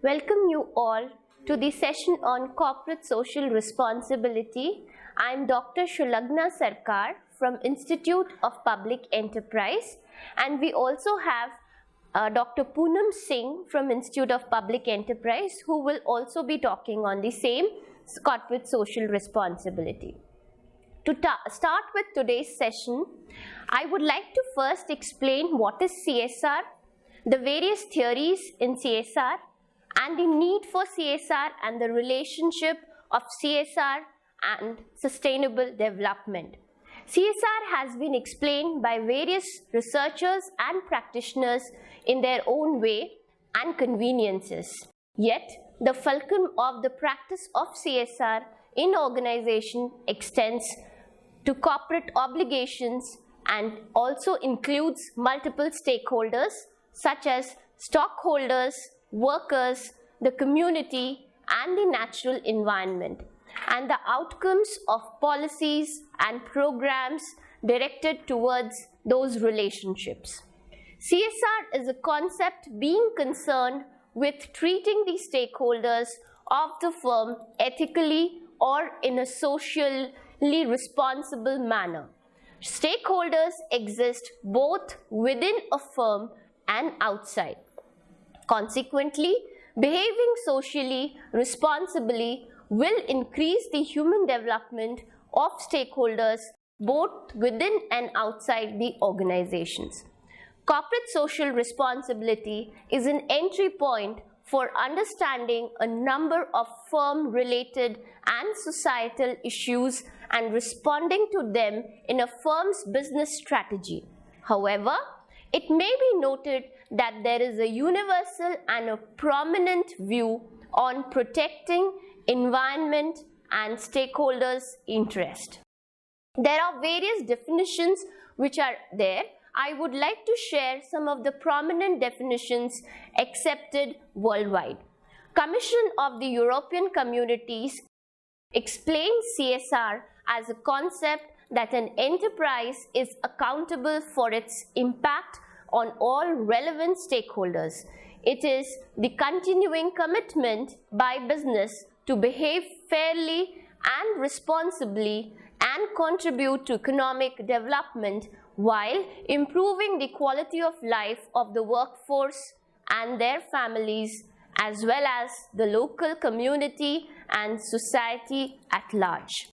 Welcome you all to the session on corporate social responsibility. I am Dr. Shulagna Sarkar from Institute of Public Enterprise, and we also have Dr. Poonam Singh from Institute of Public Enterprise, who will also be talking on the same corporate social responsibility. To start with today's session, I would like to first explain what is CSR, the various theories in CSR, and the need for CSR and the relationship of CSR and sustainable development. CSR has been explained by various researchers and practitioners in their own way and conveniences. Yet, the fulcrum of the practice of CSR in organization extends to corporate obligations and also includes multiple stakeholders such as stockholders, workers, the community, and the natural environment, and the outcomes of policies and programs directed towards those relationships. CSR is a concept being concerned with treating the stakeholders of the firm ethically or in a socially responsible manner. Stakeholders exist both within a firm and outside. Consequently, behaving socially responsibly will increase the human development of stakeholders both within and outside the organizations. Corporate social responsibility is an entry point for understanding a number of firm-related and societal issues and responding to them in a firm's business strategy. However, it may be noted that there is a universal and a prominent view on protecting environment and stakeholders' interest. There are various definitions which are there. I would like to share some of the prominent definitions accepted worldwide. Commission of the European Communities explains CSR as a concept that an enterprise is accountable for its impact on all relevant stakeholders. It is the continuing commitment by business to behave fairly and responsibly and contribute to economic development while improving the quality of life of the workforce and their families, as well as the local community and society at large.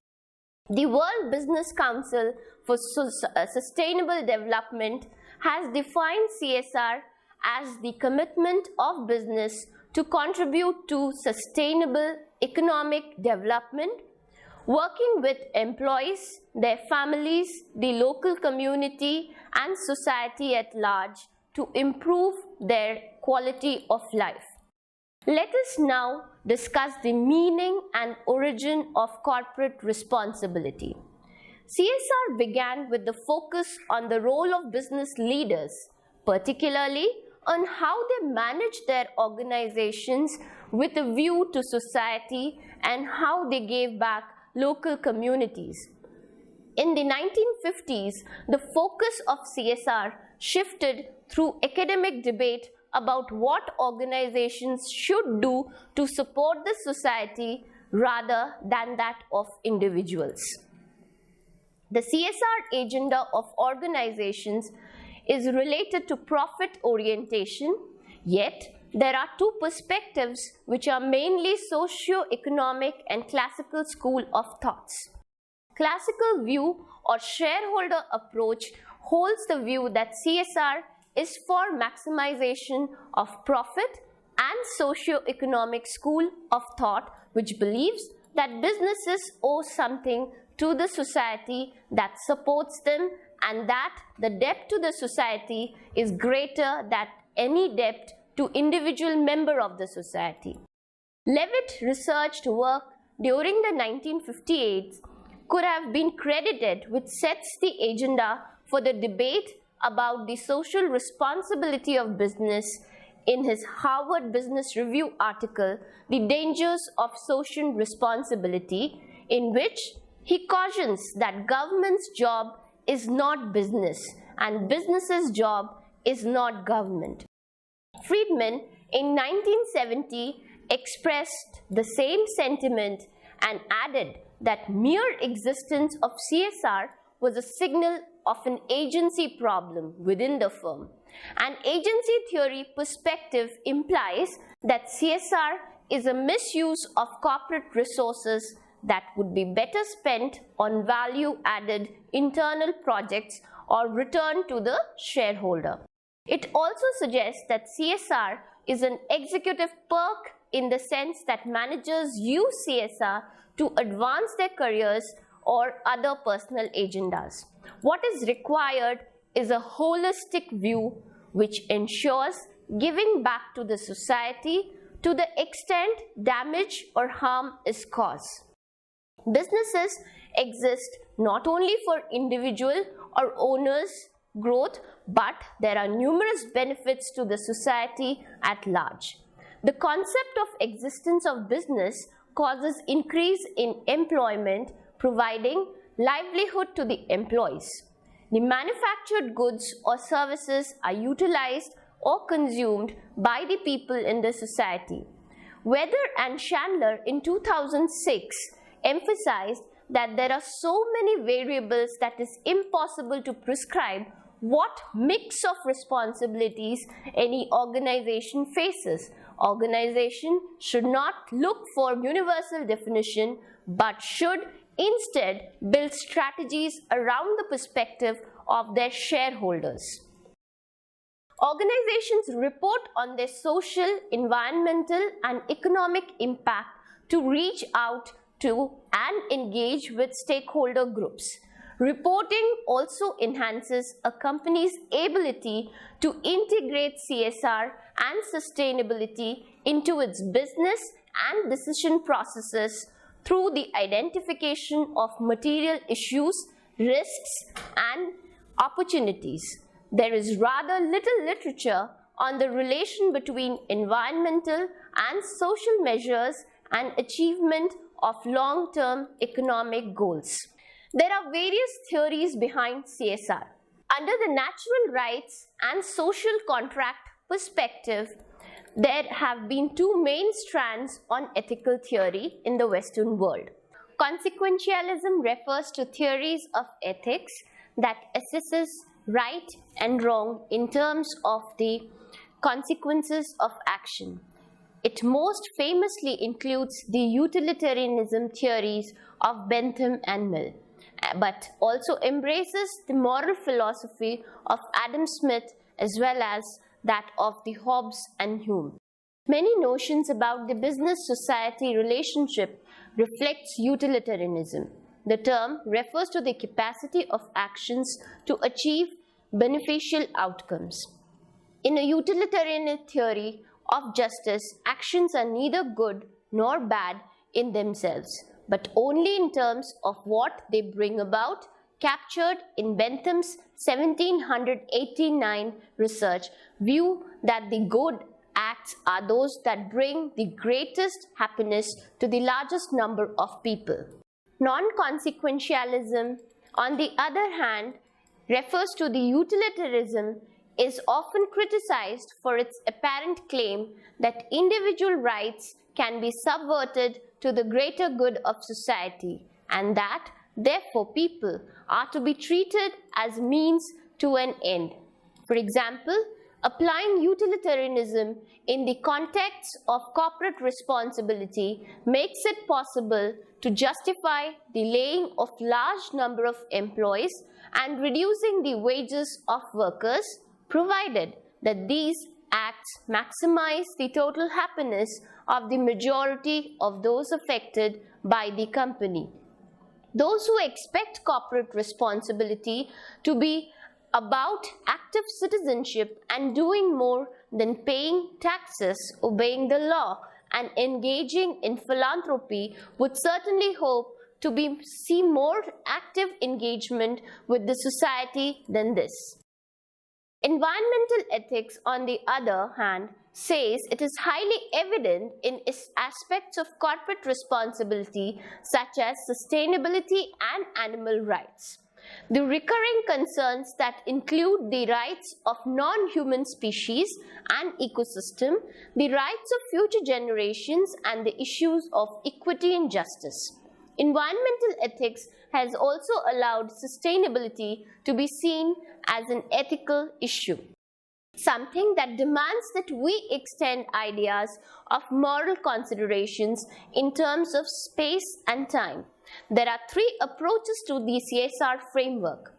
The World Business Council for Sustainable Development has defined CSR as the commitment of business to contribute to sustainable economic development, working with employees, their families, the local community, and society at large to improve their quality of life. Let us now discuss the meaning and origin of corporate responsibility. CSR began with the focus on the role of business leaders, particularly on how they manage their organizations with a view to society and how they gave back local communities. In the 1950s, the focus of CSR shifted through academic debate about what organizations should do to support the society rather than that of individuals. The CSR agenda of organizations is related to profit orientation, yet there are two perspectives which are mainly socio-economic and classical school of thoughts. Classical view or shareholder approach holds the view that CSR is for maximization of profit, and socio-economic school of thought which believes that businesses owe something to the society that supports them and that the debt to the society is greater than any debt to individual member of the society. Levitt researched work during the 1958s could have been credited which sets the agenda for the debate about the social responsibility of business in his Harvard Business Review article, The Dangers of Social Responsibility, in which he cautions that government's job is not business and business's job is not government. Friedman in 1970 expressed the same sentiment and added that mere existence of CSR was a signal of an agency problem within the firm. An agency theory perspective implies that CSR is a misuse of corporate resources that would be better spent on value-added internal projects or returned to the shareholder. It also suggests that CSR is an executive perk in the sense that managers use CSR to advance their careers or other personal agendas. What is required is a holistic view which ensures giving back to the society to the extent damage or harm is caused. Businesses exist not only for individual or owners' growth, but there are numerous benefits to the society at large. The concept of existence of business causes increase in employment, providing livelihood to the employees. The manufactured goods or services are utilized or consumed by the people in the society. Weather and Chandler in 2006 emphasized that there are so many variables that it is impossible to prescribe what mix of responsibilities any organization faces. Organization should not look for universal definition but should instead build strategies around the perspective of their shareholders. Organizations report on their social, environmental, and economic impact to reach out to and engage with stakeholder groups. Reporting also enhances a company's ability to integrate CSR and sustainability into its business and decision processes through the identification of material issues, risks, and opportunities. There is rather little literature on the relation between environmental and social measures and achievement of long-term economic goals. There are various theories behind CSR. Under the natural rights and social contract perspective, there have been two main strands on ethical theory in the Western world. Consequentialism refers to theories of ethics that assesses right and wrong in terms of the consequences of action. It most famously includes the utilitarianism theories of Bentham and Mill, but also embraces the moral philosophy of Adam Smith as well as that of the Hobbes and Hume. Many notions about the business-society relationship reflects utilitarianism. The term refers to the capacity of actions to achieve beneficial outcomes. In a utilitarian theory of justice, actions are neither good nor bad in themselves, but only in terms of what they bring about, captured in Bentham's 1789 research view that the good acts are those that bring the greatest happiness to the largest number of people. Non-consequentialism, on the other hand, refers to the utilitarianism is often criticized for its apparent claim that individual rights can be subverted to the greater good of society, and that, therefore, people are to be treated as means to an end. For example, applying utilitarianism in the context of corporate responsibility makes it possible to justify the laying of large number of employees and reducing the wages of workers, provided that these acts maximize the total happiness of the majority of those affected by the company. Those who expect corporate responsibility to be about active citizenship and doing more than paying taxes, obeying the law, and engaging in philanthropy would certainly hope to see more active engagement with the society than this. Environmental ethics, on the other hand, says it is highly evident in aspects of corporate responsibility such as sustainability and animal rights. The recurring concerns that include the rights of non-human species and ecosystem, the rights of future generations, and the issues of equity and justice. Environmental ethics has also allowed sustainability to be seen as an ethical issue, something that demands that we extend ideas of moral considerations in terms of space and time. There are three approaches to the CSR framework.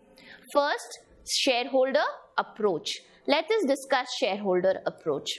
First, shareholder approach. Let us discuss shareholder approach.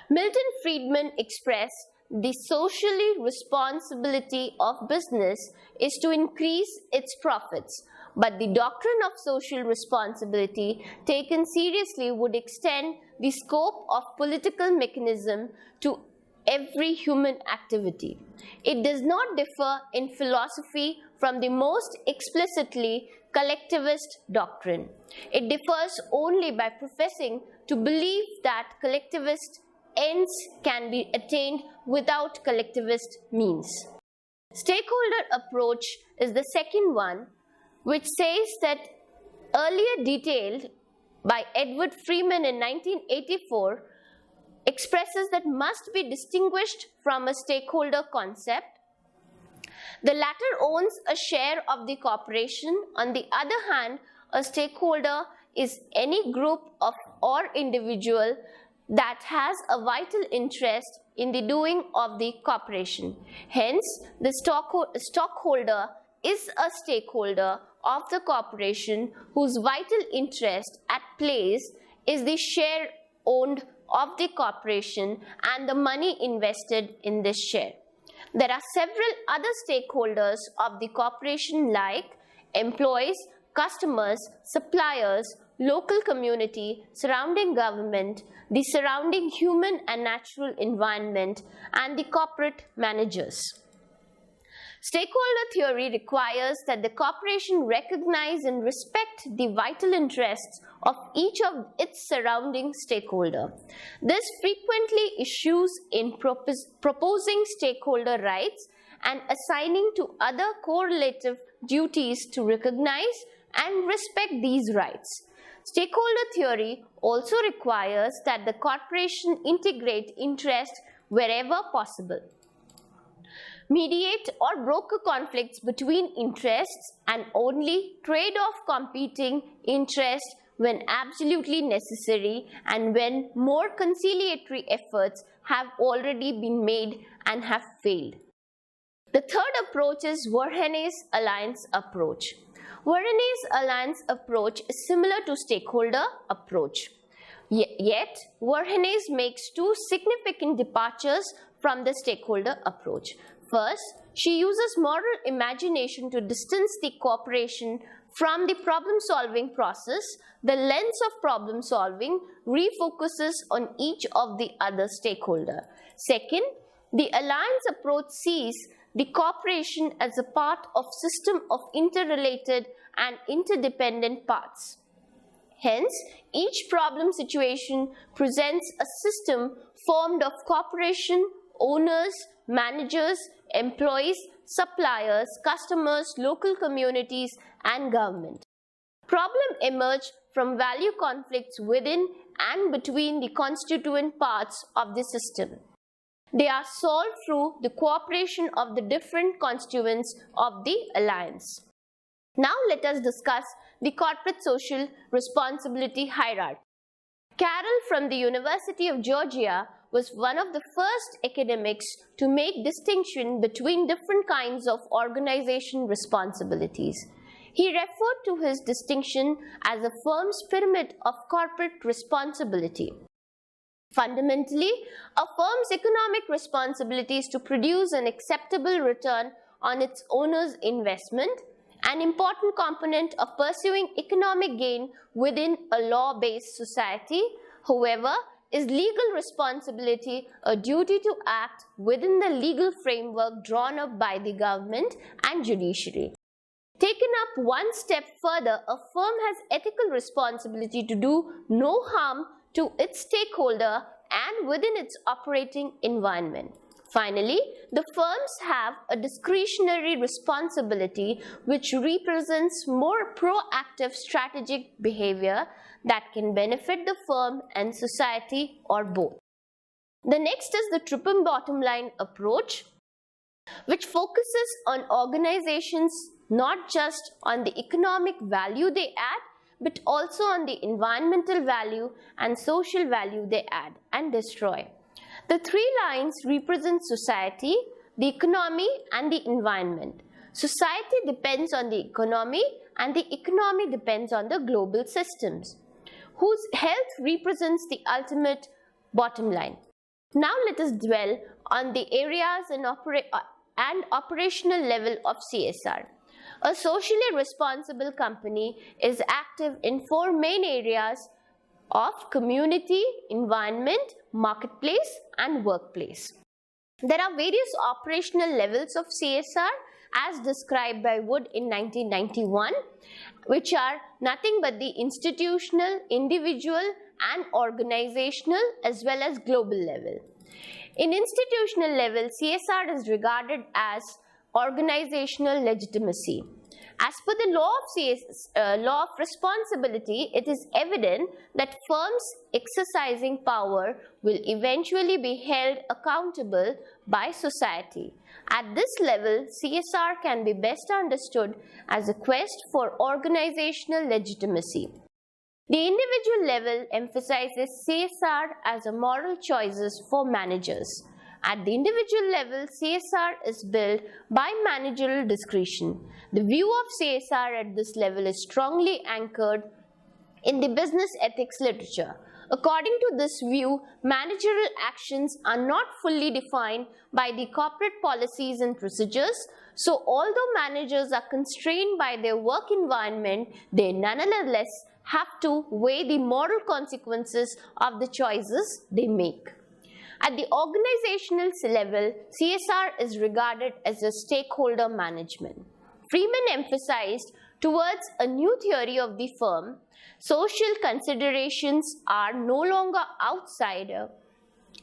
Milton Friedman expressed the socially responsibility of business is to increase its profits, but the doctrine of social responsibility taken seriously would extend the scope of political mechanism to every human activity. It does not differ in philosophy from the most explicitly collectivist doctrine. It differs only by professing to believe that collectivist ends can be attained without collectivist means. Stakeholder approach is the second one, which says that earlier detailed by Edward Freeman in 1984 expresses that must be distinguished from a stakeholder concept. The latter owns a share of the corporation. On the other hand, a stakeholder is any group of or individual that has a vital interest in the doing of the corporation. Hence, the stockholder is a stakeholder of the corporation whose vital interest at play is the share owned of the corporation and the money invested in this share. There are several other stakeholders of the corporation like employees, customers, suppliers, local community, surrounding government, the surrounding human and natural environment, and the corporate managers. Stakeholder theory requires that the corporation recognize and respect the vital interests of each of its surrounding stakeholder. This frequently issues in proposing stakeholder rights and assigning to other correlative duties to recognize and respect these rights. Stakeholder theory also requires that the corporation integrate interest wherever possible, mediate or broker conflicts between interests, and only trade off competing interests when absolutely necessary and when more conciliatory efforts have already been made and have failed. The third approach is Verheijen's alliance approach. Verheijen's alliance approach is similar to stakeholder approach. Yet, Verheijen makes two significant departures from the stakeholder approach. First, she uses moral imagination to distance the corporation from the problem-solving process. The lens of problem-solving refocuses on each of the other stakeholders. Second, the alliance approach sees the corporation as a part of system of interrelated and interdependent parts. Hence, each problem situation presents a system formed of corporation, owners, managers, employees, suppliers, customers, local communities, and government. Problems emerge from value conflicts within and between the constituent parts of the system. They are solved through the cooperation of the different constituents of the alliance. Now let us discuss the corporate social responsibility hierarchy. Carroll from the University of Georgia was one of the first academics to make distinction between different kinds of organization responsibilities. He referred to his distinction as a firm's pyramid of corporate responsibility. Fundamentally, a firm's economic responsibility is to produce an acceptable return on its owner's investment. An important component of pursuing economic gain within a law-based society, however, is legal responsibility, a duty to act within the legal framework drawn up by the government and judiciary. Taken up one step further, a firm has ethical responsibility to do no harm to its stakeholder and within its operating environment. Finally, the firms have a discretionary responsibility which represents more proactive strategic behavior that can benefit the firm and society or both. The next is the triple bottom line approach, which focuses on organizations not just on the economic value they add, but also on the environmental value and social value they add and destroy. The three lines represent society, the economy, and the environment. Society depends on the economy, and the economy depends on the global systems, whose health represents the ultimate bottom line. Now let us dwell on the areas and operational level of CSR. A socially responsible company is active in four main areas of community, environment, marketplace, and workplace. There are various operational levels of CSR as described by Wood in 1991, which are nothing but the institutional, individual, and organizational as well as global level. In institutional level, CSR is regarded as organizational legitimacy. As per the law of responsibility, it is evident that firms exercising power will eventually be held accountable by society. At this level, CSR can be best understood as a quest for organizational legitimacy. The individual level emphasizes CSR as a moral choices for managers. At the individual level, CSR is built by managerial discretion. The view of CSR at this level is strongly anchored in the business ethics literature. According to this view, managerial actions are not fully defined by the corporate policies and procedures. So, although managers are constrained by their work environment, they nonetheless have to weigh the moral consequences of the choices they make. At the organizational level, CSR is regarded as a stakeholder management. Freeman emphasized towards a new theory of the firm, social considerations are no longer outside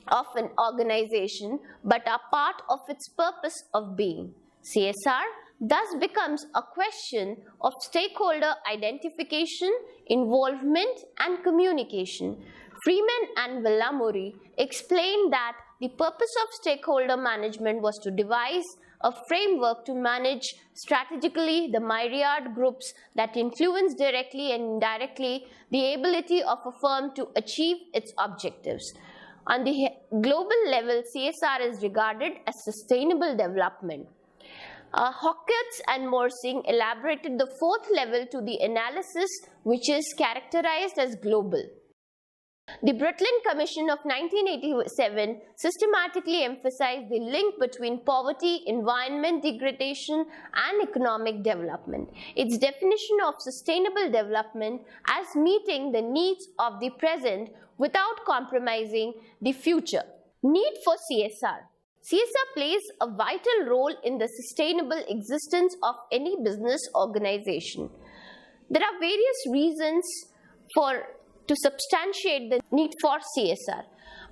of an organization but are part of its purpose of being. CSR thus becomes a question of stakeholder identification, involvement, and communication. Freeman and Villamuri explained that the purpose of stakeholder management was to devise a framework to manage strategically the myriad groups that influence directly and indirectly the ability of a firm to achieve its objectives. On the global level, CSR is regarded as sustainable development. Hawkins and Morsing elaborated the fourth level to the analysis, which is characterized as global. The Brundtland Commission of 1987 systematically emphasized the link between poverty, environment degradation, and economic development. Its definition of sustainable development as meeting the needs of the present without compromising the future. Need for CSR. CSR plays a vital role in the sustainable existence of any business organization. There are various reasons to substantiate the need for CSR.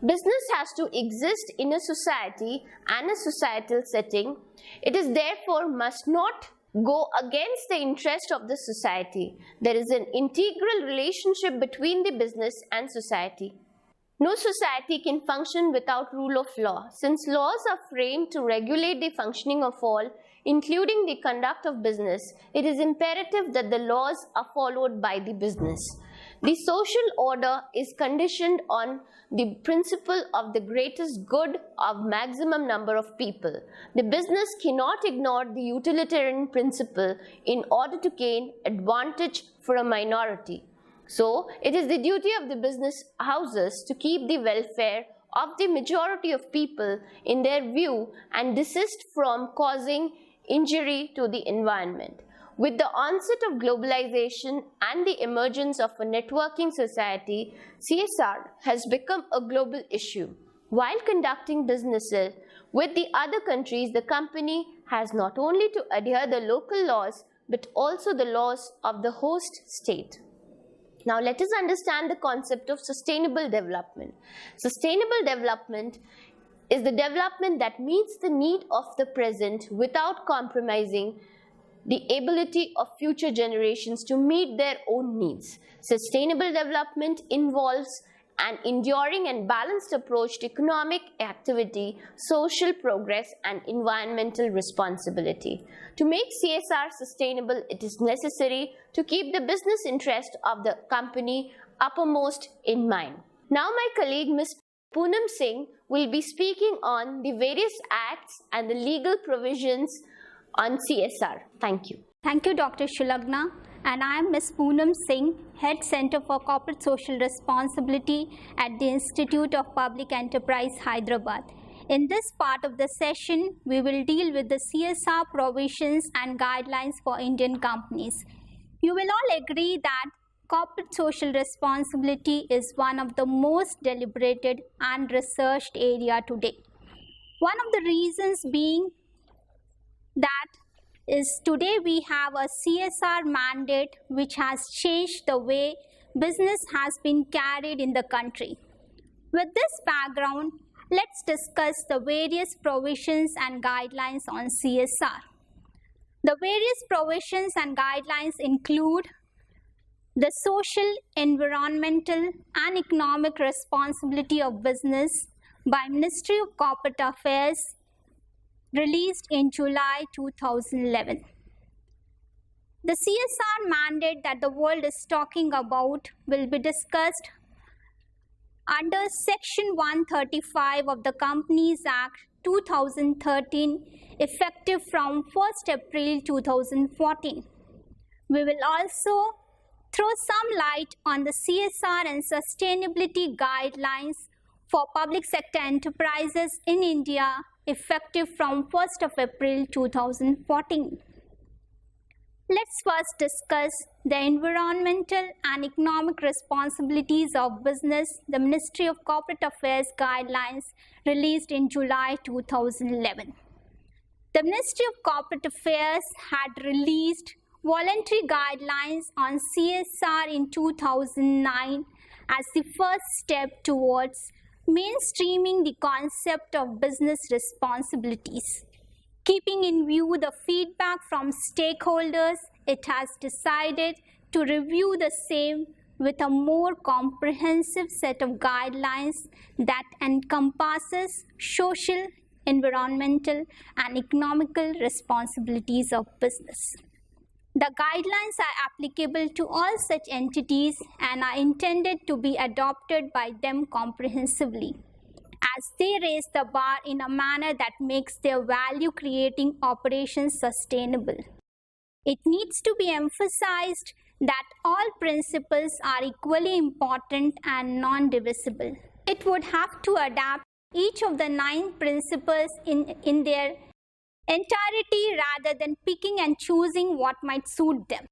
Business has to exist in a society and a societal setting. It is therefore must not go against the interest of the society. There is an integral relationship between the business and society. No society can function without rule of law. Since laws are framed to regulate the functioning of all, including the conduct of business, it is imperative that the laws are followed by the business. The social order is conditioned on the principle of the greatest good of maximum number of people. The business cannot ignore the utilitarian principle in order to gain advantage for a minority. So, it is the duty of the business houses to keep the welfare of the majority of people in their view and desist from causing injury to the environment. With the onset of globalization and the emergence of a networking society, CSR has become a global issue. While conducting businesses with the other countries, the company has not only to adhere to the local laws, but also the laws of the host state. Now let us understand the concept of sustainable development. Sustainable development is the development that meets the need of the present without compromising the ability of future generations to meet their own needs. Sustainable development involves an enduring and balanced approach to economic activity, social progress, and environmental responsibility. To make CSR sustainable, it is necessary to keep the business interest of the company uppermost in mind. Now my colleague Ms. Poonam Singh will be speaking on the various acts and the legal provisions on CSR. Thank you. Thank you, Dr. Shulagna. And I am Ms. Poonam Singh, Head Center for Corporate Social Responsibility at the Institute of Public Enterprise, Hyderabad. In this part of the session, we will deal with the CSR provisions and guidelines for Indian companies. You will all agree that corporate social responsibility is one of the most deliberated and researched area today. One of the reasons being that is today we have a CSR mandate which has changed the way business has been carried in the country. With this background, let's discuss the various provisions and guidelines on CSR. The various provisions and guidelines include the social, environmental, and economic responsibility of business by Ministry of Corporate Affairs, released in July 2011. The CSR mandate that the world is talking about will be discussed under Section 135 of the Companies Act 2013, effective from 1st April 2014. We will also throw some light on the CSR and sustainability guidelines for public sector enterprises in India, effective from 1st of April 2014. Let's first discuss the environmental and economic responsibilities of business, the Ministry of Corporate Affairs guidelines released in July 2011. The Ministry of Corporate Affairs had released voluntary guidelines on CSR in 2009 as the first step towards mainstreaming the concept of business responsibilities. Keeping in view the feedback from stakeholders, it has decided to review the same with a more comprehensive set of guidelines that encompasses social, environmental, and economical responsibilities of business. The guidelines are applicable to all such entities and are intended to be adopted by them comprehensively, as they raise the bar in a manner that makes their value-creating operations sustainable. It needs to be emphasized that all principles are equally important and non-divisible. It would have to adapt each of the 9 principles in their entirety rather than picking and choosing what might suit them.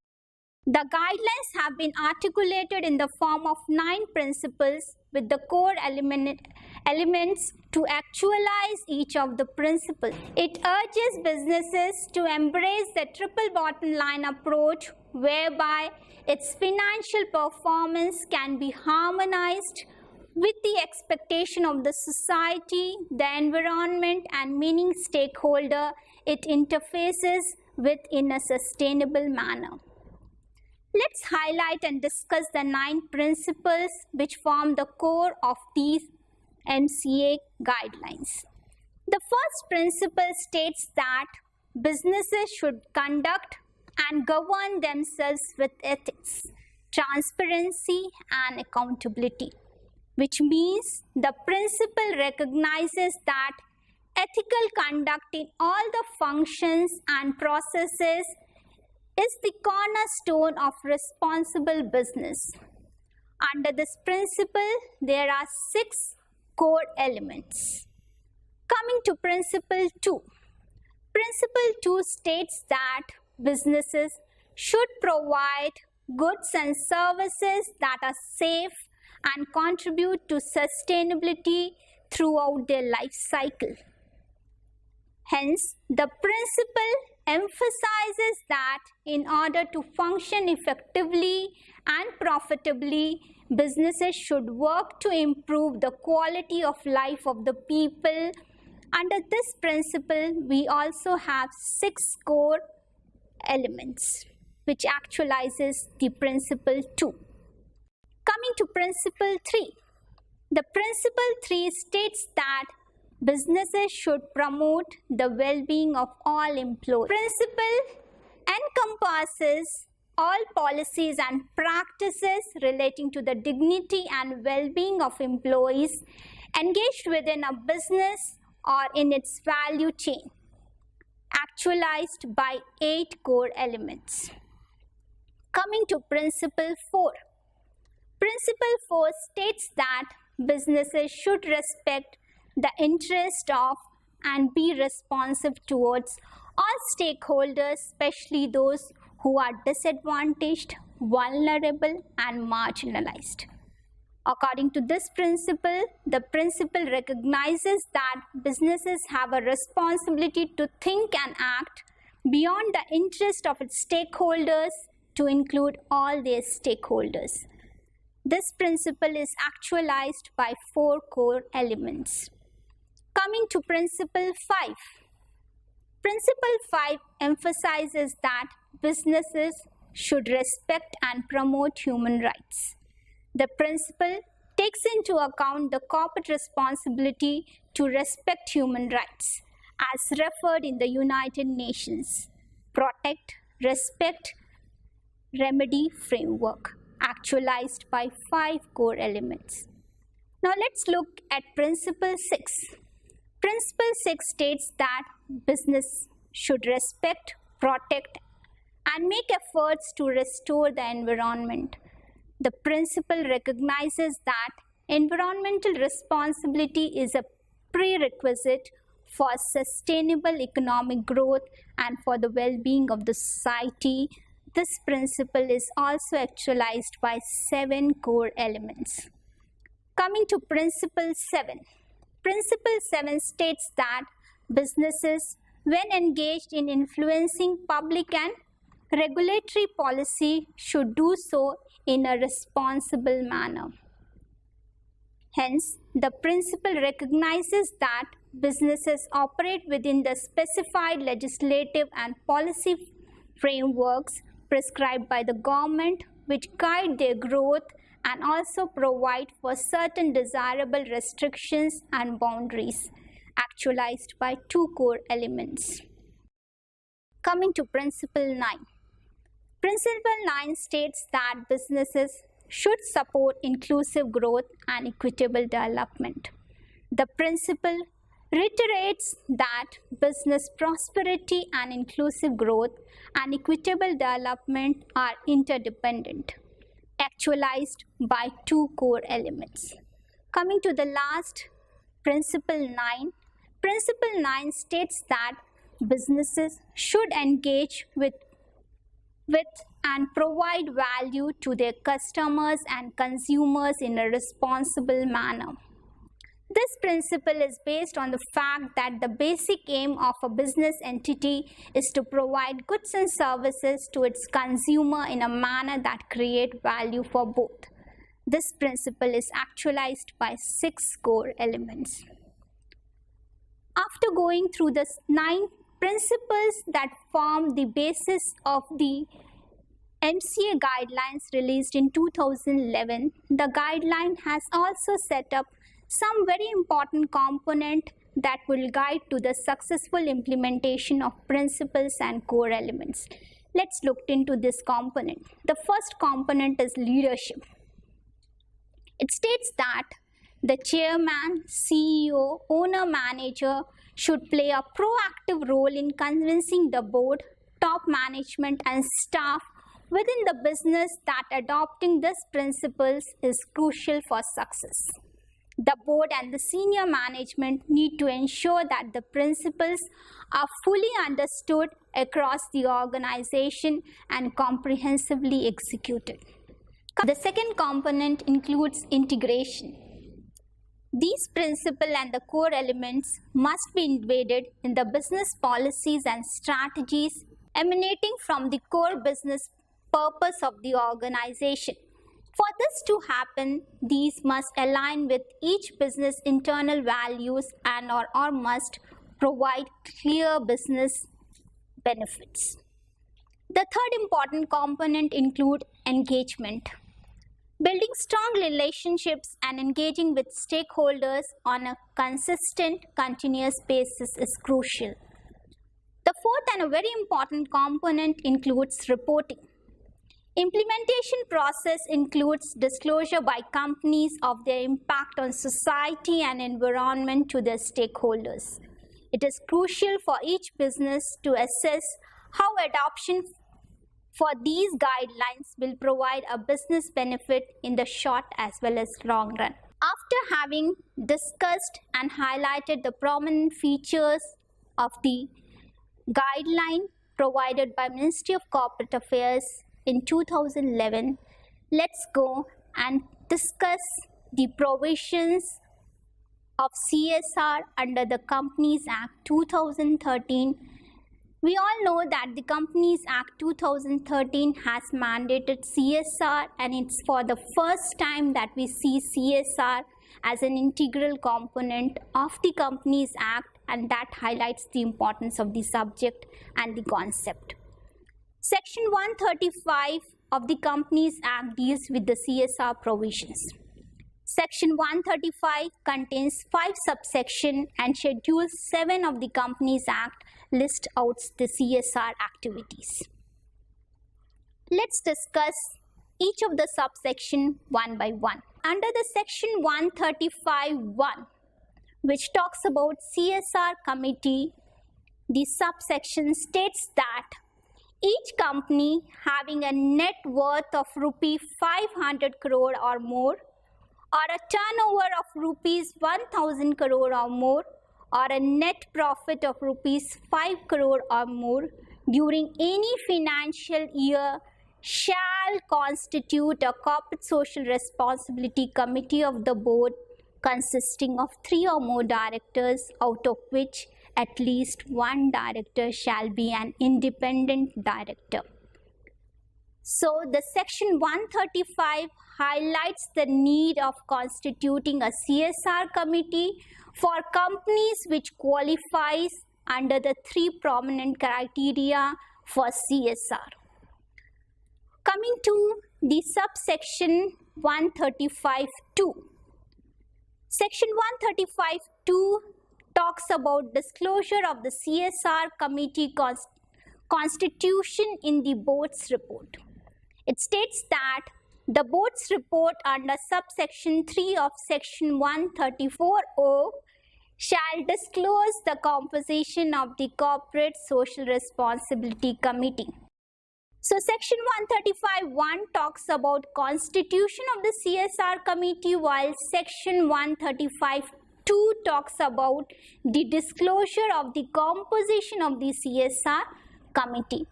The guidelines have been articulated in the form of 9 principles with the core elements to actualize each of the principles. It urges businesses to embrace the triple bottom line approach, whereby its financial performance can be harmonized with the expectation of the society, the environment, and many stakeholders it interfaces with in a sustainable manner. Let's highlight and discuss the 9 principles which form the core of these MCA guidelines. The first principle states that businesses should conduct and govern themselves with ethics, transparency, and accountability, which means the principle recognizes that ethical conduct in all the functions and processes is the cornerstone of responsible business. Under this principle, there are 6 core elements. Coming to principle 2. Principle 2 states that businesses should provide goods and services that are safe and contribute to sustainability throughout their life cycle. Hence, the principle emphasizes that in order to function effectively and profitably, businesses should work to improve the quality of life of the people. Under this principle, we also have 6 core elements which actualizes the principle 2. Coming to principle 3. The principle 3 states that businesses should promote the well-being of all employees. Principle encompasses all policies and practices relating to the dignity and well-being of employees engaged within a business or in its value chain, actualized by 8 core elements. Coming to principle 4. Principle 4 states that businesses should respect the interest of and be responsive towards all stakeholders, especially those who are disadvantaged, vulnerable, and marginalized. According to this principle, the principle recognizes that businesses have a responsibility to think and act beyond the interest of its stakeholders to include all their stakeholders. This principle is actualized by 4 core elements. Coming to principle 5. Principle 5 emphasizes that businesses should respect and promote human rights. The principle takes into account the corporate responsibility to respect human rights as referred in the United Nations Protect, Respect, Remedy framework, actualized by 5 core elements. Now let's look at principle 6. Principle 6 states that business should respect, protect, and make efforts to restore the environment. The principle recognizes that environmental responsibility is a prerequisite for sustainable economic growth and for the well-being of the society. This principle is also actualized by 7 core elements. Coming to principle 7. Principle 7 states that businesses, when engaged in influencing public and regulatory policy, should do so in a responsible manner. Hence, the principle recognizes that businesses operate within the specified legislative and policy frameworks prescribed by the government, which guide their growth and also provide for certain desirable restrictions and boundaries, actualized by 2 core elements. Coming to principle 9. Principle 9 states that businesses should support inclusive growth and equitable development. The principle reiterates that business prosperity and inclusive growth and equitable development are interdependent, actualized by 2 core elements. Coming to the last, principle 9. Principle 9 states that businesses should engage with and provide value to their customers and consumers in a responsible manner. This principle is based on the fact that the basic aim of a business entity is to provide goods and services to its consumer in a manner that create value for both. This principle is actualized by 6 core elements. After going through the 9 principles that form the basis of the MCA guidelines released in 2011, the guideline has also set up some very important component that will guide to the successful implementation of principles and core elements. Let's look into this component. The first component is leadership. It states that the chairman, CEO, owner, manager should play a proactive role in convincing the board, top management, and staff within the business that adopting these principles is crucial for success. The board and the senior management need to ensure that the principles are fully understood across the organization and comprehensively executed. The second component includes integration. These principles and the core elements must be embedded in the business policies and strategies emanating from the core business purpose of the organization. For this to happen, these must align with each business internal values and or must provide clear business benefits. The third important component includes engagement. Building strong relationships and engaging with stakeholders on a consistent, continuous basis is crucial. The fourth and a very important component includes reporting. Implementation process includes disclosure by companies of their impact on society and environment to their stakeholders. It is crucial for each business to assess how adoption for these guidelines will provide a business benefit in the short as well as long run. After having discussed and highlighted the prominent features of the guideline provided by Ministry of Corporate Affairs in 2011, let's go and discuss the provisions of CSR under the Companies Act 2013. We all know that the Companies Act 2013 has mandated CSR, and it's for the first time that we see CSR as an integral component of the Companies Act, and that highlights the importance of the subject and the concept. Section 135 of the Companies Act deals with the CSR provisions. Section 135 contains 5 subsections, and Schedule 7 of the Companies Act lists out the CSR activities. Let's discuss each of the subsection one by one. Under the Section 135(1), which talks about CSR committee, the subsection states that each company having a net worth of rupee 500 crore or more, or a turnover of rupees 1000 crore or more, or a net profit of rupees 5 crore or more during any financial year shall constitute a corporate social responsibility committee of the board consisting of 3 or more directors, out of which at least 1 director shall be an independent director. So the Section 135 highlights the need of constituting a CSR committee for companies which qualifies under the 3 prominent criteria for CSR. Coming to the subsection 135(2). Section 135(2) talks about disclosure of the CSR committee constitution in the board's report. It states that the board's report under subsection 3 of section 134(0) shall disclose the composition of the corporate social responsibility committee. So section 135(1) talks about constitution of the CSR committee, while section 135(2) talks about the disclosure of the composition of the CSR committee.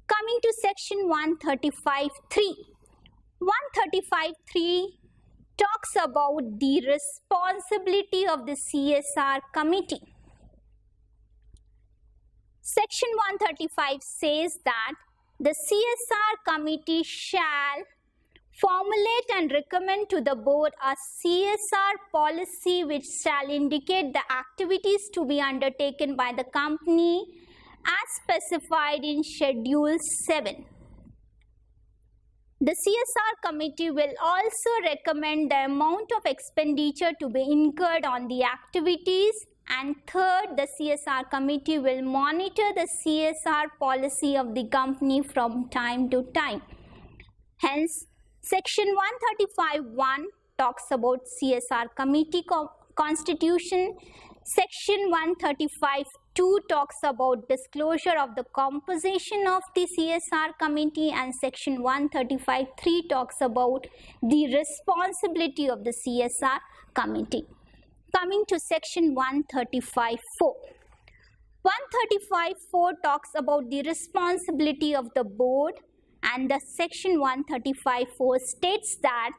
Coming to section 135(3). 135(3) talks about the responsibility of the CSR committee. Section 135 says that the CSR committee shall formulate and recommend to the board a CSR policy which shall indicate the activities to be undertaken by the company as specified in Schedule 7. The CSR committee will also recommend the amount of expenditure to be incurred on the activities, and third, the CSR committee will monitor the CSR policy of the company from time to time. Hence, section 135(1) talks about CSR committee constitution. Section 135(2) talks about disclosure of the composition of the CSR committee, and section 135(3) talks about the responsibility of the CSR committee. Coming to section 135(4). 135(4) talks about the responsibility of the board, and the section 135(4) states that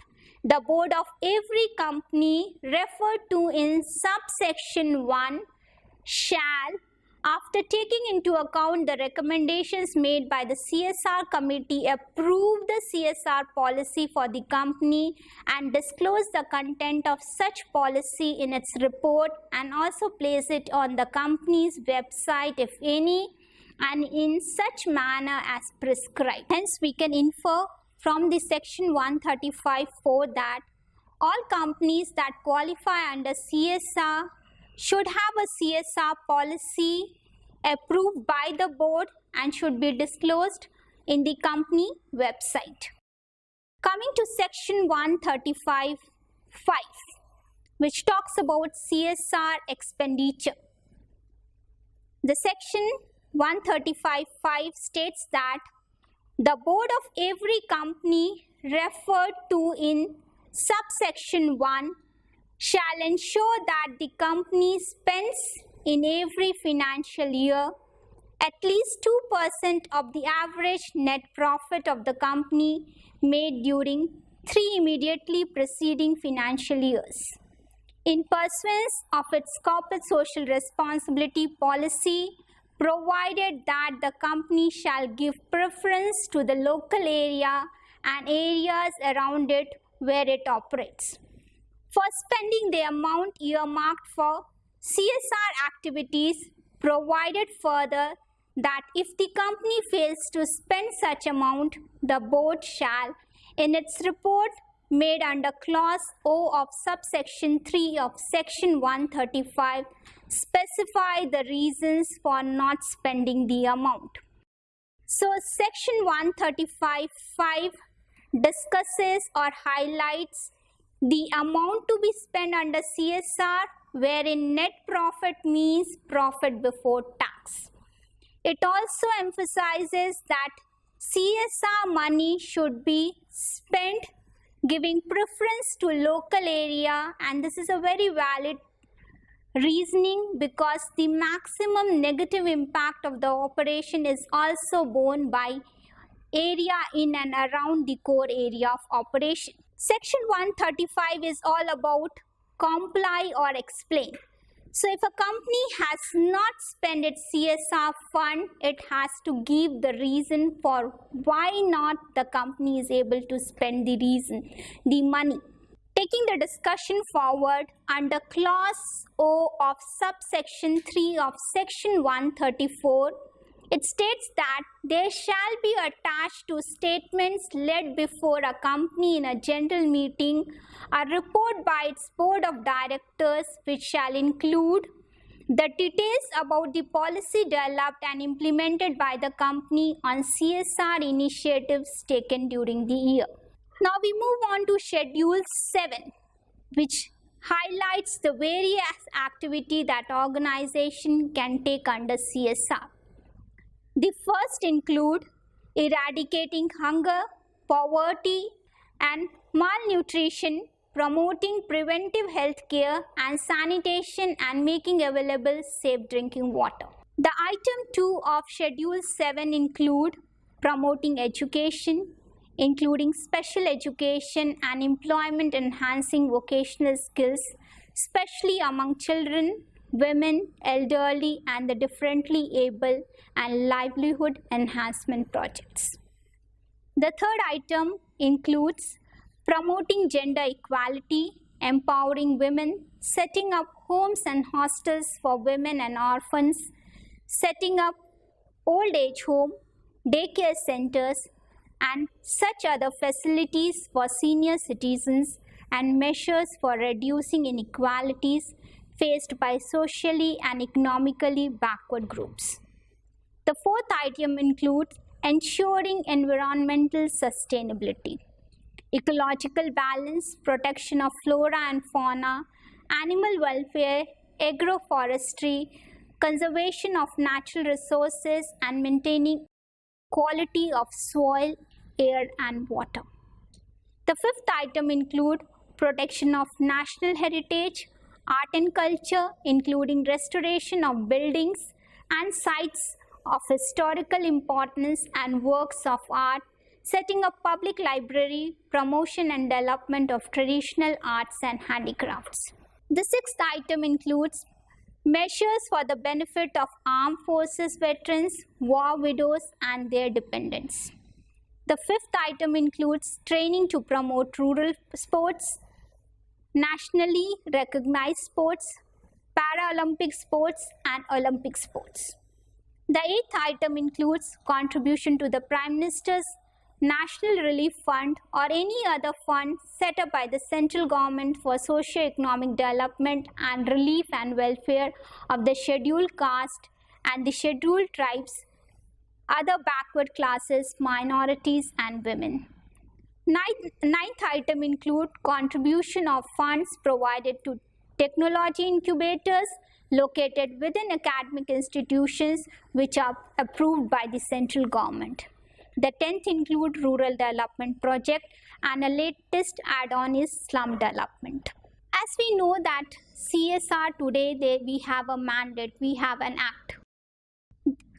The board of every company referred to in subsection 1 shall, after taking into account the recommendations made by the CSR committee, approve the CSR policy for the company and disclose the content of such policy in its report, and also place it on the company's website if any, and in such manner as prescribed. Hence, we can infer from the section 135(4) that all companies that qualify under CSR should have a CSR policy approved by the board and should be disclosed in the company website. Coming to section 135(5), which talks about CSR expenditure. The section 135(5) states that the board of every company referred to in subsection 1 shall ensure that the company spends in every financial year at least 2% of the average net profit of the company made during 3 immediately preceding financial years, in pursuance of its corporate social responsibility policy, provided that the company shall give preference to the local area and areas around it where it operates for spending the amount earmarked for CSR activities, provided further that if the company fails to spend such amount, the board shall, in its report made under clause O of subsection 3 of section 135, specify the reasons for not spending the amount. So section 135(5) discusses or highlights the amount to be spent under CSR, wherein net profit means profit before tax. It also emphasizes that CSR money should be spent giving preference to local area, and this is a very valid reasoning because the maximum negative impact of the operation is also borne by area in and around the core area of operation. Section 135 is all about comply or explain. So if a company has not spent its CSR fund, it has to give the reason for why not the company is able to spend the money. Taking the discussion forward, under clause O of subsection 3 of section 134, it states that there shall be attached to statements laid before a company in a general meeting a report by its board of directors, which shall include the details about the policy developed and implemented by the company on CSR initiatives taken during the year. Now we move on to Schedule 7, which highlights the various activity that organization can take under CSR. The first include eradicating hunger, poverty, and malnutrition, promoting preventive health care and sanitation, and making available safe drinking water. The item 2 of Schedule 7 include promoting education, including special education and employment enhancing vocational skills, especially among children, women, elderly, and the differently able, and livelihood enhancement projects. The third item includes promoting gender equality, empowering women, setting up homes and hostels for women and orphans, setting up old age home, daycare centers, and such other facilities for senior citizens, and measures for reducing inequalities faced by socially and economically backward groups. The fourth item includes ensuring environmental sustainability, ecological balance, protection of flora and fauna, animal welfare, agroforestry, conservation of natural resources, and maintaining quality of soil, air, and water. The fifth item includes protection of national heritage, art and culture, including restoration of buildings and sites of historical importance and works of art, setting up public library, promotion and development of traditional arts and handicrafts. The sixth item includes measures for the benefit of armed forces veterans, war widows and their dependents. The fifth item includes training to promote rural sports, nationally recognized sports, Paralympic sports and Olympic sports. The eighth item includes contribution to the Prime Minister's National Relief Fund or any other fund set up by the central government for socio-economic development and relief and welfare of the scheduled caste and the scheduled tribes, other backward classes, minorities and women. Ninth item include contribution of funds provided to technology incubators located within academic institutions which are approved by the central government. The 10th include rural development project and a latest add-on is slum development. As we know that CSR today we have a mandate, we have an act.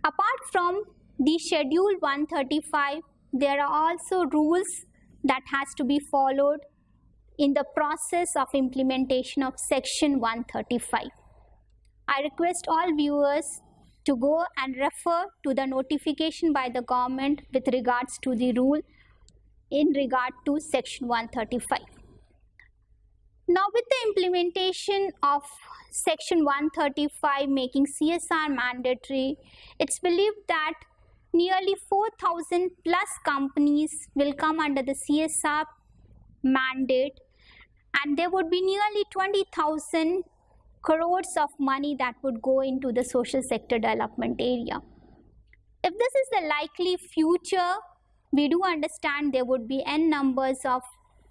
Apart from the schedule 135, there are also rules that has to be followed in the process of implementation of section 135. I request all viewers to go and refer to the notification by the government with regards to the rule in regard to section 135. Now with the implementation of section 135 making CSR mandatory, it's believed that nearly 4,000 plus companies will come under the CSR mandate and there would be nearly 20,000 crores of money that would go into the social sector development area. If this is the likely future, we do understand there would be n numbers of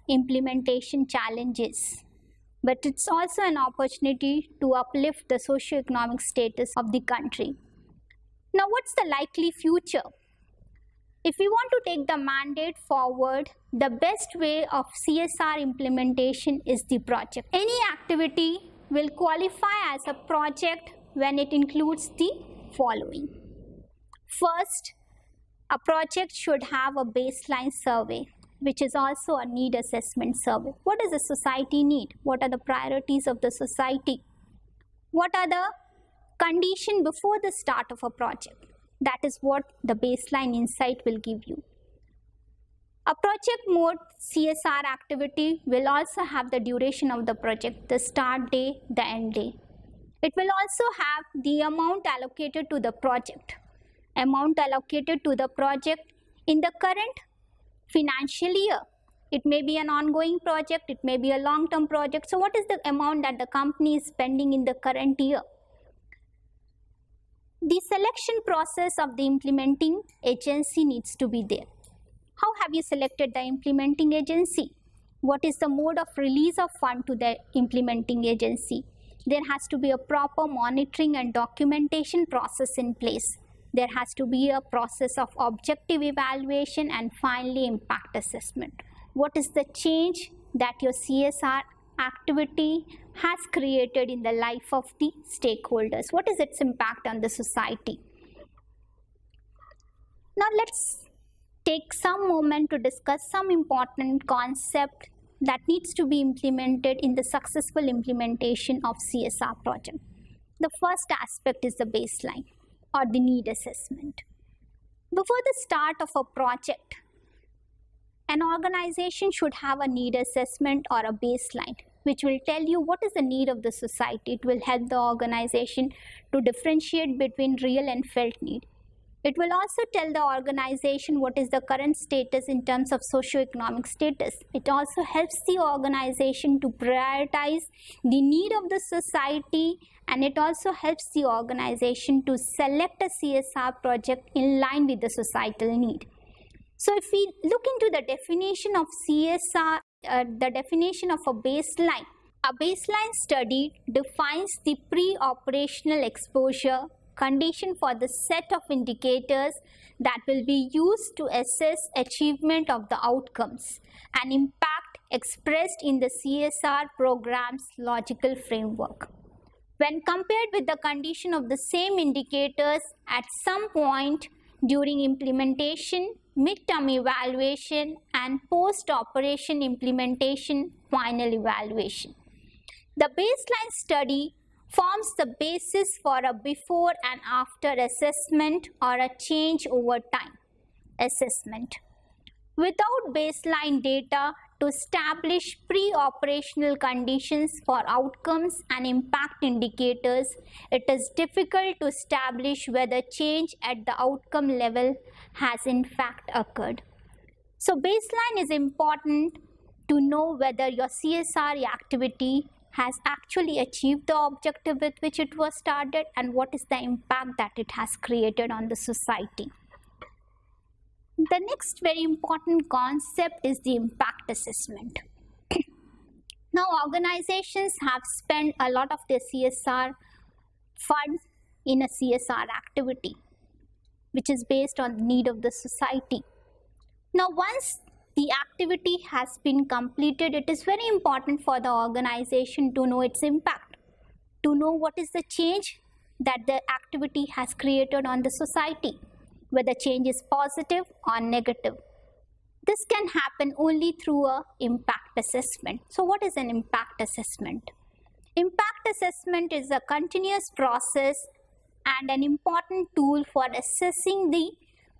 implementation challenges. But it's also an opportunity to uplift the socio-economic status of the country. Now, what's the likely future? If we want to take the mandate forward, the best way of CSR implementation is the project. Any activity will qualify as a project when it includes the following. First, a project should have a baseline survey, which is also a need assessment survey. What does the society need? What are the priorities of the society? What are the conditions before the start of a project? That is what the baseline insight will give you. A project mode CSR activity will also have the duration of the project, the start day, the end day. It will also have the amount allocated to the project. Amount allocated to the project in the current financial year. It may be an ongoing project, it may be a long-term project. So what is the amount that the company is spending in the current year? The selection process of the implementing agency needs to be there. How have you selected the implementing agency? What is the mode of release of fund to the implementing agency? There has to be a proper monitoring and documentation process in place. There has to be a process of objective evaluation and finally impact assessment. What is the change that your CSR activity has created in the life of the stakeholders? What is its impact on the society? Now let's take some moment to discuss some important concept that needs to be implemented in the successful implementation of CSR project. The first aspect is the baseline or the need assessment. Before the start of a project, an organization should have a need assessment or a baseline which will tell you what is the need of the society. It will help the organization to differentiate between real and felt need. It will also tell the organization what is the current status in terms of socio-economic status. It also helps the organization to prioritize the need of the society, and it also helps the organization to select a CSR project in line with the societal need. So if we look into the definition of CSR, the definition of a baseline study defines the pre-operational exposure condition for the set of indicators that will be used to assess achievement of the outcomes and impact expressed in the CSR program's logical framework. When compared with the condition of the same indicators at some point during implementation, midterm evaluation, and post-operation implementation final evaluation. The baseline study forms the basis for a before and after assessment or a change over time assessment. Without baseline data to establish pre-operational conditions for outcomes and impact indicators, it is difficult to establish whether change at the outcome level has in fact occurred. So baseline is important to know whether your CSR activity has actually achieved the objective with which it was started and what is the impact that it has created on the society. The next very important concept is the impact assessment. Now, organizations have spent a lot of their CSR funds in a CSR activity, which is based on the need of the society. Now, once the activity has been completed, it is very important for the organization to know its impact, to know what is the change that the activity has created on the society, whether change is positive or negative. This can happen only through an impact assessment. So what is an impact assessment? Impact assessment is a continuous process and an important tool for assessing the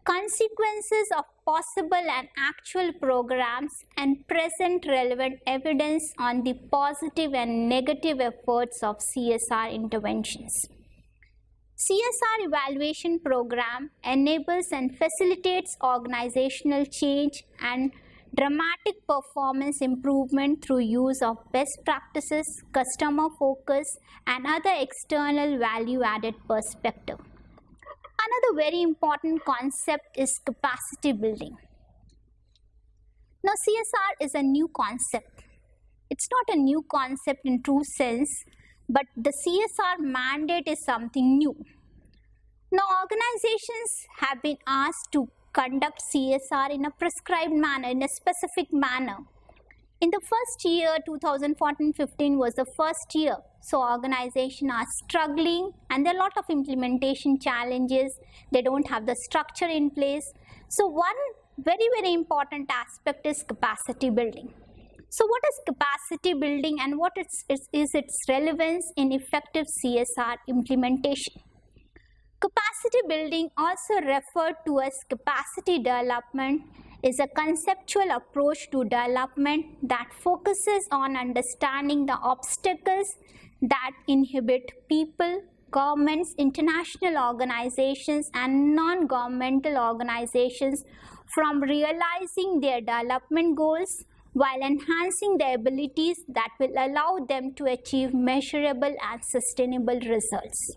consequences of possible and actual programs and present relevant evidence on the positive and negative efforts of CSR interventions. CSR evaluation program enables and facilitates organizational change and dramatic performance improvement through use of best practices, customer focus, and other external value-added perspective. Another very important concept is capacity building. Now, CSR is a new concept. It's not a new concept in true sense, but the CSR mandate is something new. Now, organizations have been asked to conduct CSR in a prescribed manner, in a specific manner. In the first year, 2014-15 was the first year. So organizations are struggling and there are a lot of implementation challenges. They don't have the structure in place. So one very, very important aspect is capacity building. So what is capacity building and what is its relevance in effective CSR implementation? Capacity building, also referred to as capacity development, is a conceptual approach to development that focuses on understanding the obstacles that inhibit people, governments, international organizations, and non-governmental organizations from realizing their development goals while enhancing their abilities that will allow them to achieve measurable and sustainable results.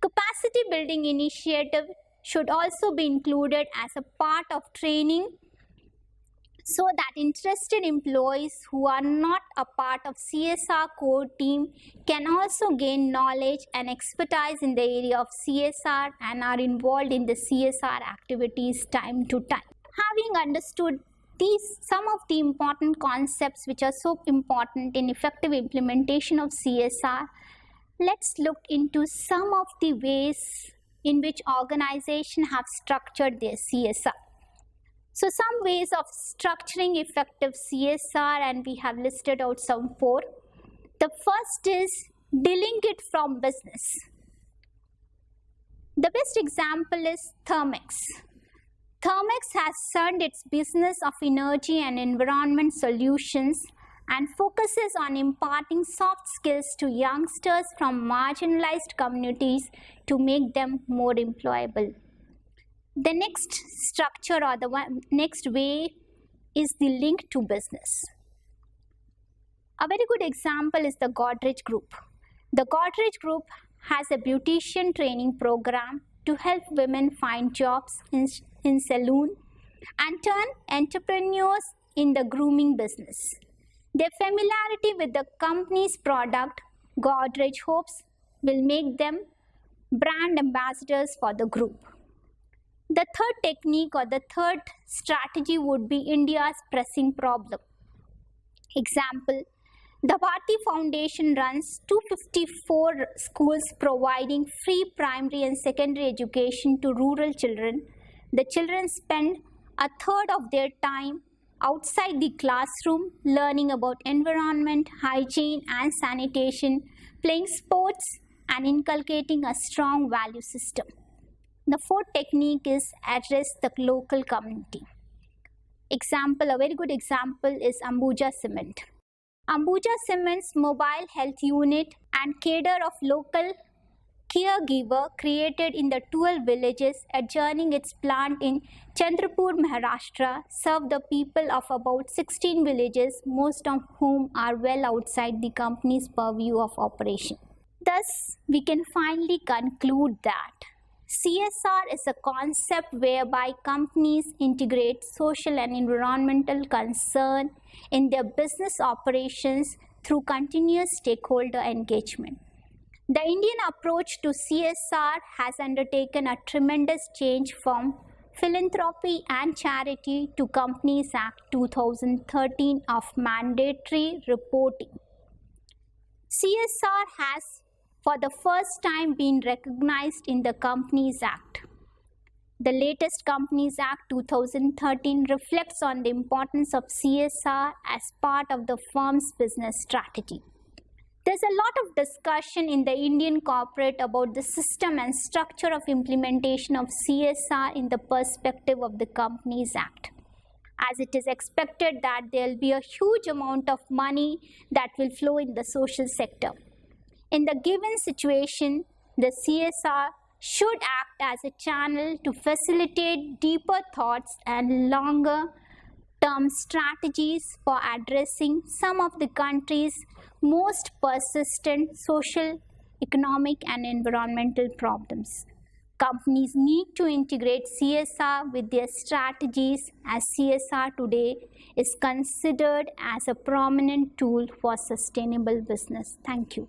Capacity building initiative should also be included as a part of training so that interested employees who are not a part of CSR core team can also gain knowledge and expertise in the area of CSR and are involved in the CSR activities time to time. Having understood some of the important concepts which are so important in effective implementation of CSR, let's look into some of the ways in which organizations have structured their CSR. So some ways of structuring effective CSR, and we have listed out some 4. The first is delink it from business. The best example is Thermex. Thermex has turned its business of energy and environment solutions and focuses on imparting soft skills to youngsters from marginalized communities to make them more employable. The next structure or the next way is the link to business. A very good example is the Godrej Group. The Godrej Group has a beautician training program to help women find jobs in salon and turn entrepreneurs in the grooming business. Their familiarity with the company's product, Godrej hopes, will make them brand ambassadors for the group. The third technique or the third strategy would be India's pressing problem. Example, the Bharti Foundation runs 254 schools providing free primary and secondary education to rural children The children spend a third of their time outside the classroom learning about environment, hygiene and sanitation, playing sports and inculcating a strong value system. The fourth technique is address the local community. Example, a very good example is Ambuja Cement. Ambuja Cement's mobile health unit and cadre of local caregiver created in the 12 villages adjoining its plant in Chandrapur, Maharashtra, serve the people of about 16 villages, most of whom are well outside the company's purview of operation. Thus, we can finally conclude that CSR is a concept whereby companies integrate social and environmental concern in their business operations through continuous stakeholder engagement. The Indian approach to CSR has undertaken a tremendous change from philanthropy and charity to Companies Act 2013 of mandatory reporting. CSR has for the first time been recognized in the Companies Act. The latest Companies Act 2013 reflects on the importance of CSR as part of the firm's business strategy. There's a lot of discussion in the Indian corporate about the system and structure of implementation of CSR in the perspective of the Companies Act, as it is expected that there will be a huge amount of money that will flow in the social sector. In the given situation, the CSR should act as a channel to facilitate deeper thoughts and longer-term strategies for addressing some of the country's most persistent social, economic, and environmental problems. Companies need to integrate CSR with their strategies, as CSR today is considered as a prominent tool for sustainable business. Thank you.